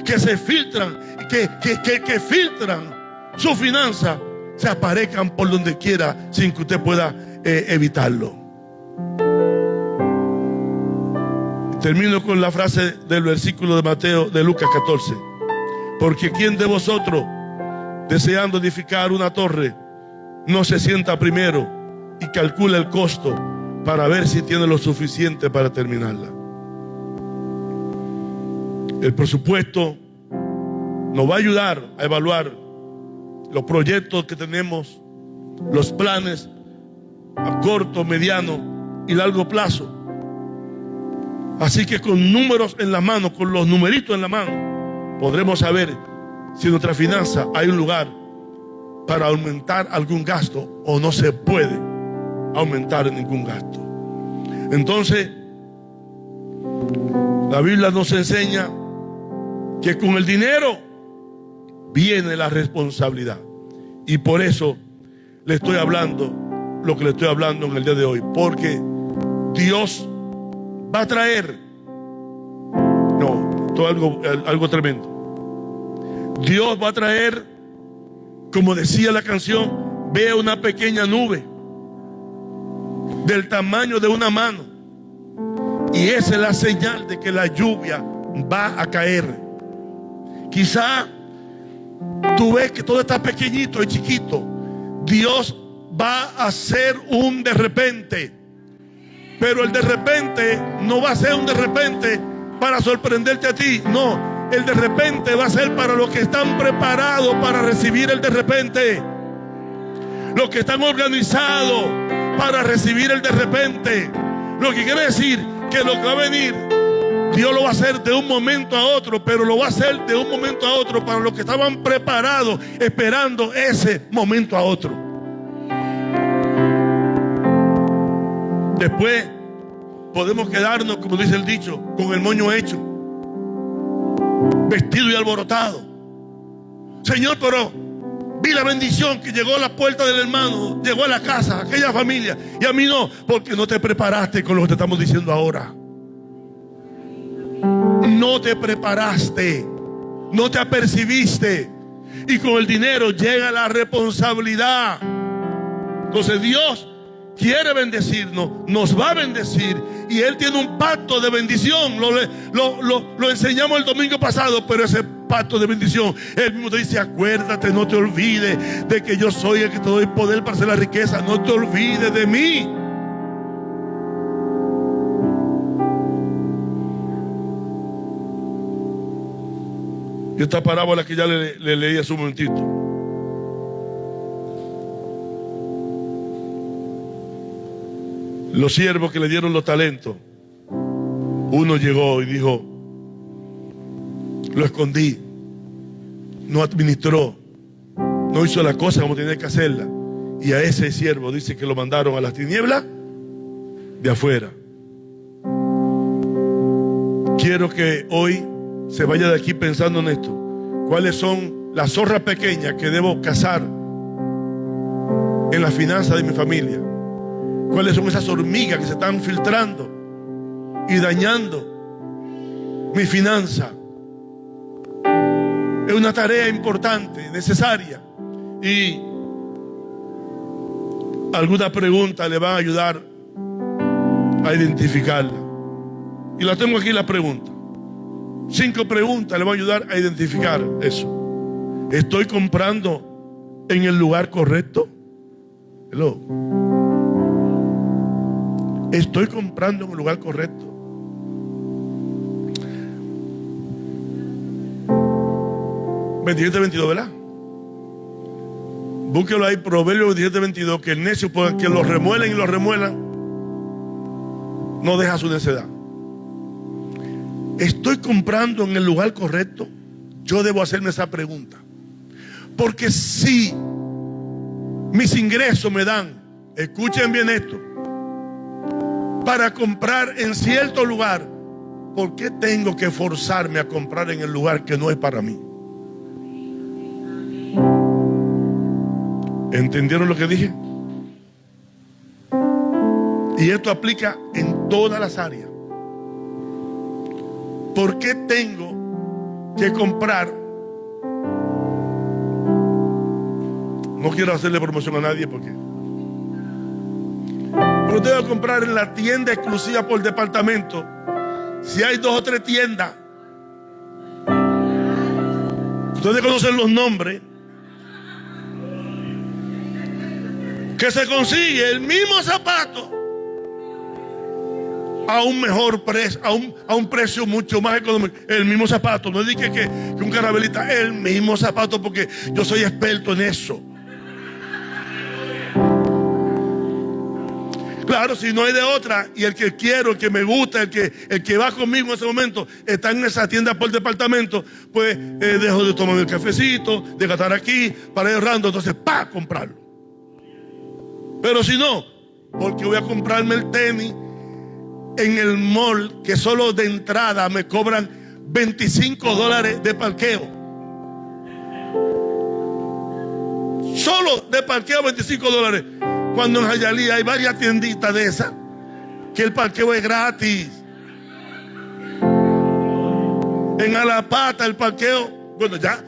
que se filtran, que filtran su finanza, se aparezcan por donde quiera sin que usted pueda evitarlo. Termino con la frase del versículo de Mateo, de Lucas 14. Porque ¿quién de vosotros, deseando edificar una torre, no se sienta primero y calcula el costo para ver si tiene lo suficiente para terminarla? El presupuesto nos va a ayudar a evaluar los proyectos que tenemos, los planes a corto, mediano y largo plazo. Así que con números en la mano, con los numeritos en la mano, podremos saber si en nuestra finanza hay un lugar para aumentar algún gasto o no se puede aumentar ningún gasto. Entonces, la Biblia nos enseña que con el dinero viene la responsabilidad. Y por eso le estoy hablando lo que le estoy hablando en el día de hoy. Porque Dios va a traer, esto es algo tremendo. Dios va a traer, como decía la canción, vea una pequeña nube del tamaño de una mano, y esa es la señal de que la lluvia va a caer. Quizá tú ves que todo está pequeñito y chiquito. Dios va a hacer un de repente, pero el de repente no va a ser un de repente para sorprenderte a ti. No, el de repente va a ser para los que están preparados para recibir el de repente, los que están organizados para recibir el de repente. Lo que quiere decir que lo que va a venir, Dios lo va a hacer de un momento a otro, pero lo va a hacer de un momento a otro para los que estaban preparados, esperando ese momento a otro. Después podemos quedarnos, como dice el dicho, con el moño hecho, vestido y alborotado. Señor, pero vi la bendición que llegó a la puerta del hermano, llegó a la casa, a aquella familia, y a mí no, porque no te preparaste con lo que te estamos diciendo ahora. No te preparaste, no te apercibiste, y con el dinero llega la responsabilidad. Entonces Dios quiere bendecirnos, nos va a bendecir, y Él tiene un pacto de bendición. Lo enseñamos el domingo pasado, pero ese pacto de bendición, Él mismo te dice: acuérdate, no te olvides de que yo soy el que te doy poder para hacer la riqueza. No te olvides de mí. Y esta parábola que ya le leí hace un momentito, los siervos que le dieron los talentos, uno llegó y dijo: lo escondí, no administró, no hizo la cosa como tenía que hacerla. Y a ese siervo dice que lo mandaron a las tinieblas de afuera. Quiero que hoy se vaya de aquí pensando en esto. ¿Cuáles son las zorras pequeñas que debo cazar en la finanza de mi familia? ¿Cuáles son esas hormigas que se están filtrando y dañando mi finanza? Es una tarea importante, necesaria, y algunas preguntas le van a ayudar a identificarla. Y la tengo aquí, la pregunta. 5 preguntas le van a ayudar a identificar eso. ¿Estoy comprando en el lugar correcto? Hello. Estoy comprando en el lugar correcto. (27:22), ¿verdad? Búsquelo ahí, Proverbios 27:22, que el necio, porque lo remuelen y lo remuelan, no deja su necedad. ¿Estoy comprando en el lugar correcto? Yo debo hacerme esa pregunta. Porque si mis ingresos me dan, escuchen bien esto, para comprar en cierto lugar, ¿por qué tengo que forzarme a comprar en el lugar que no es para mí? ¿Entendieron lo que dije? Y esto aplica en todas las áreas. ¿Por qué tengo que comprar? No quiero hacerle promoción a nadie porque... Pero tengo que comprar en la tienda exclusiva por departamento. Si hay 2 o 3 tiendas, ustedes conocen los nombres, que se consigue el mismo zapato a un mejor precio, a un precio mucho más económico. El mismo zapato, no dije que un carabelita, el mismo zapato, porque yo soy experto en eso. Claro, si no hay de otra, y el que quiero, el que me gusta, el que va conmigo en ese momento está en esa tienda por departamento, pues dejo de tomar el cafecito, de gastar aquí para ir ahorrando, entonces para comprarlo. Pero si no, porque voy a comprarme el tenis en el mall, que solo de entrada me cobran $25 de parqueo. Solo de parqueo $25. Cuando en Hialeah hay varias tienditas de esas que el parqueo es gratis. En Alapata el parqueo, bueno, ya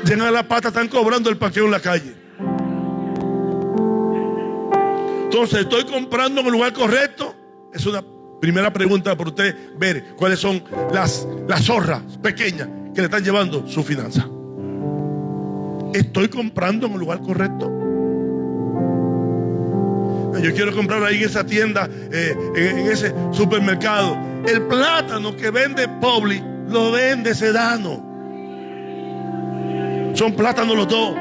en Alapata están cobrando el parqueo en la calle. Entonces, ¿estoy comprando en el lugar correcto? Es una primera pregunta para usted ver cuáles son las zorras pequeñas que le están llevando su finanza. ¿Estoy comprando en el lugar correcto? Yo quiero comprar ahí en esa tienda, en ese supermercado. El plátano que vende Publi lo vende Sedano. Son plátanos los dos.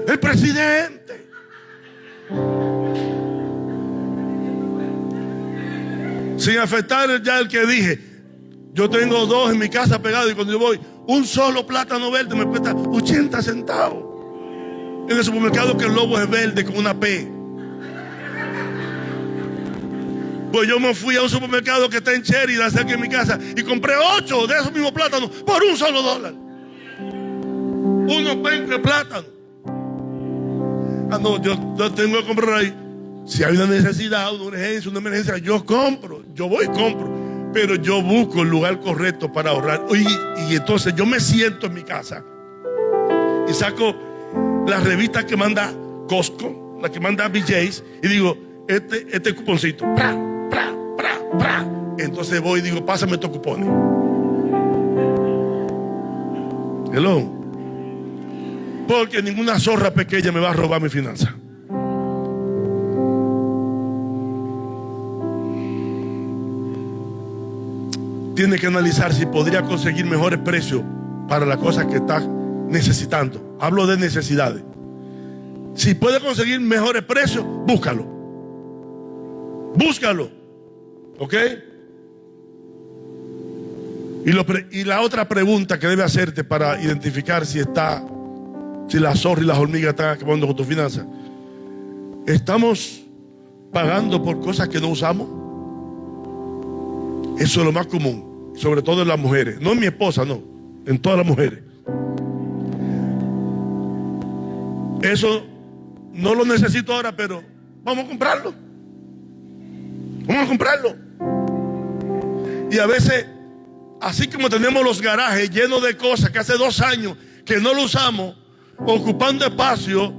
El presidente. Sin afectar ya el que dije, yo tengo 2 en mi casa pegados, y cuando yo voy, un solo plátano verde me cuesta 80 centavos. En el supermercado que el logo es verde con una P. Pues yo me fui a un supermercado que está en Cherry, cerca de mi casa, y compré 8 de esos mismos plátanos por $1. Unos 20 plátanos. Ah, no, yo tengo que comprar ahí. Si hay una necesidad, una urgencia, una emergencia, yo compro. Yo voy y compro. Pero yo busco el lugar correcto para ahorrar. Y entonces yo me siento en mi casa y saco las revistas que manda Costco, la que manda BJ's, y digo, este cuponcito. Entonces voy y digo, pásame estos cupones. Hello. Porque ninguna zorra pequeña me va a robar mi finanza. Tiene que analizar si podría conseguir mejores precios para las cosas que está necesitando. Hablo de necesidades. Si puede conseguir mejores precios, búscalo. Búscalo. ¿Ok? Y la otra pregunta que debe hacerte para identificar si las zorras y las hormigas están acabando con tu finanza: ¿estamos pagando por cosas que no usamos? Eso es lo más común, sobre todo en las mujeres. No en mi esposa, no, en todas las mujeres. Eso no lo necesito ahora, pero vamos a comprarlo. Vamos a comprarlo. Y a veces, así como tenemos los garajes llenos de cosas que hace 2 años que no lo usamos, ocupando espacio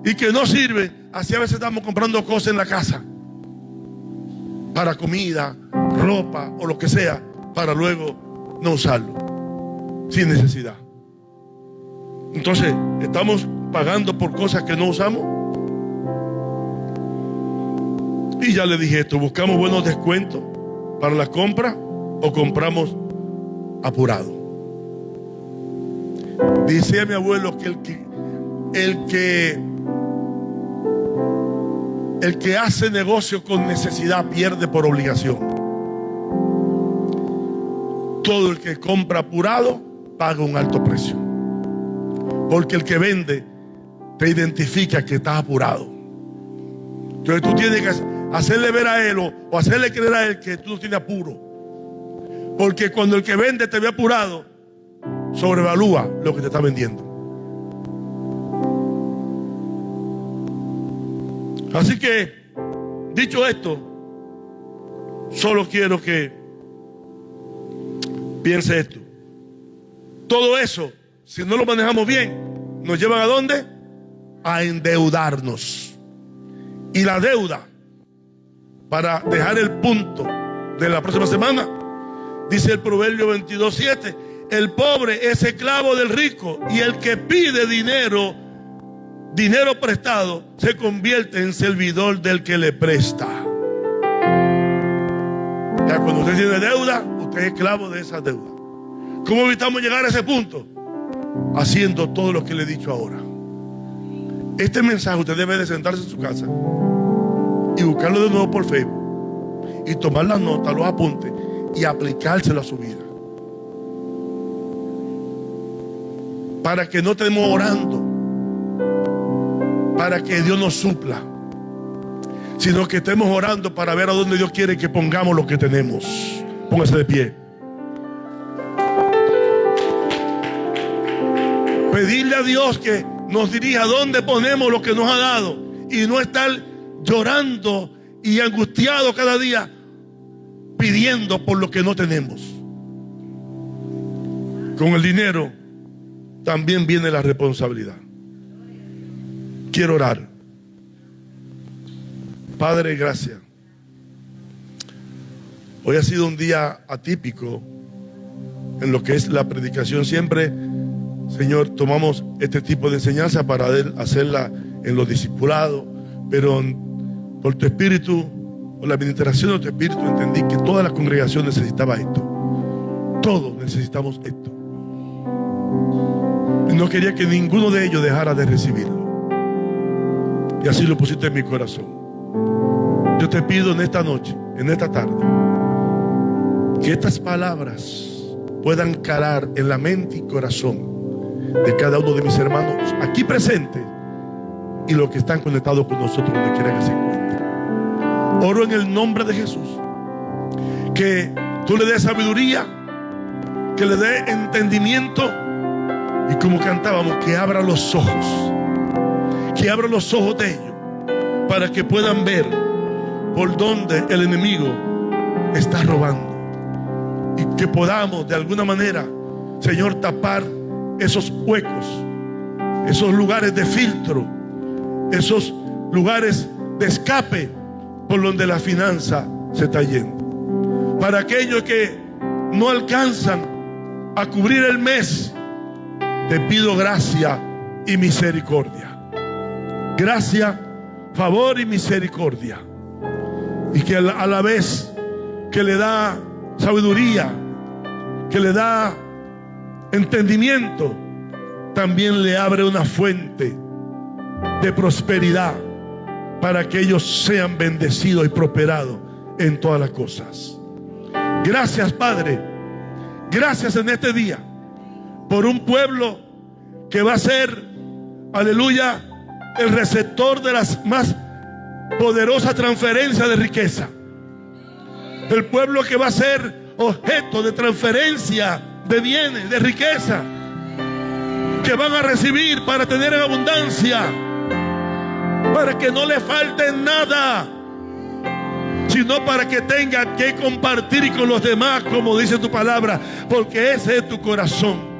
y que no sirve, así a veces estamos comprando cosas en la casa para comida, ropa o lo que sea, para luego no usarlo sin necesidad. Entonces estamos pagando por cosas que no usamos. Y ya le dije esto: buscamos buenos descuentos para la compra o compramos apurado. Dice mi abuelo que el que hace negocio con necesidad pierde por obligación. Todo el que compra apurado paga un alto precio, porque el que vende te identifica que estás apurado. Entonces tú tienes que hacerle ver a él o hacerle creer a él que tú no tienes apuro, porque cuando el que vende te ve apurado, sobrevalúa lo que te está vendiendo. Así que, dicho esto, solo quiero que piense esto: todo eso, si no lo manejamos bien, nos llevan ¿a dónde? A endeudarnos. Y la deuda, para dejar el punto de la próxima semana, dice el Proverbio 22:7: el pobre es esclavo del rico, y el que pide dinero prestado se convierte en servidor del que le presta. Ya cuando usted tiene deuda, usted es esclavo de esa deuda. ¿Cómo evitamos llegar a ese punto? Haciendo todo lo que le he dicho ahora. Este mensaje usted debe de sentarse en su casa y buscarlo de nuevo por Facebook y tomar las notas, los apuntes y aplicárselo a su vida, para que no estemos orando para que Dios nos supla, sino que estemos orando para ver a dónde Dios quiere que pongamos lo que tenemos. Póngase de pie. Pedirle a Dios que nos dirija a dónde ponemos lo que nos ha dado, y no estar llorando y angustiado cada día pidiendo por lo que no tenemos. Con el dinero también viene la responsabilidad. Quiero orar. Padre, gracias. Hoy ha sido un día atípico en lo que es la predicación. Siempre, Señor, tomamos este tipo de enseñanza para hacerla en los discipulados, pero por tu Espíritu, por la administración de tu Espíritu, entendí que toda la congregación necesitaba esto. Todos necesitamos esto. Y no quería que ninguno de ellos dejara de recibirlo. Y así lo pusiste en mi corazón. Yo te pido en esta noche, en esta tarde, que estas palabras puedan calar en la mente y corazón de cada uno de mis hermanos aquí presentes y los que están conectados con nosotros donde quiera que se encuentren. Oro en el nombre de Jesús que tú le des sabiduría, que le dé entendimiento, y como cantábamos, que abra los ojos, que abra los ojos de ellos para que puedan ver por dónde el enemigo está robando, y que podamos de alguna manera, Señor, tapar esos huecos, esos lugares de filtro, esos lugares de escape por donde la finanza se está yendo. Para aquellos que no alcanzan a cubrir el mes, te pido gracia y misericordia. Gracia, favor y misericordia. Y que a la vez que le da sabiduría, que le da entendimiento, también le abre una fuente de prosperidad para que ellos sean bendecidos y prosperados en todas las cosas. Gracias, Padre. Gracias en este día por un pueblo que va a ser, aleluya, el receptor de las más poderosas transferencias de riqueza. El pueblo que va a ser objeto de transferencia de bienes, de riqueza, que van a recibir para tener en abundancia, para que no le falte nada, sino para que tengan que compartir con los demás, como dice tu palabra, porque ese es tu corazón.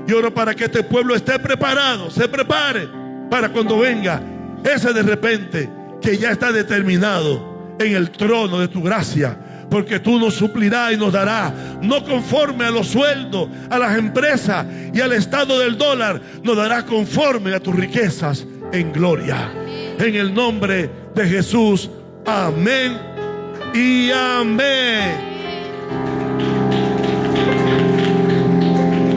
Y oro para que este pueblo esté preparado, se prepare para cuando venga ese de repente que ya está determinado en el trono de tu gracia, porque tú nos suplirás y nos darás no conforme a los sueldos, a las empresas y al estado del dólar. Nos dará conforme a tus riquezas en gloria. En el nombre de Jesús. Amén y amén.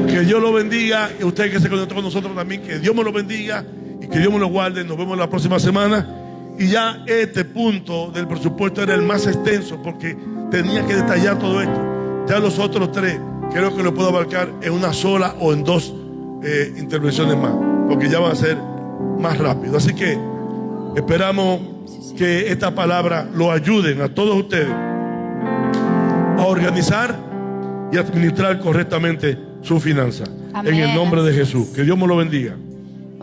Que Dios lo bendiga. Y usted que se conectó con nosotros también, que Dios me lo bendiga y que Dios me lo guarde. Nos vemos la próxima semana. Y ya este punto del presupuesto era el más extenso porque tenía que detallar todo esto. Ya los otros tres creo que lo puedo abarcar en una sola o en dos intervenciones más, porque ya va a ser más rápido. Así que esperamos que esta palabra lo ayuden a todos ustedes a organizar y administrar correctamente su finanza. En el nombre de Jesús. Que Dios me lo bendiga.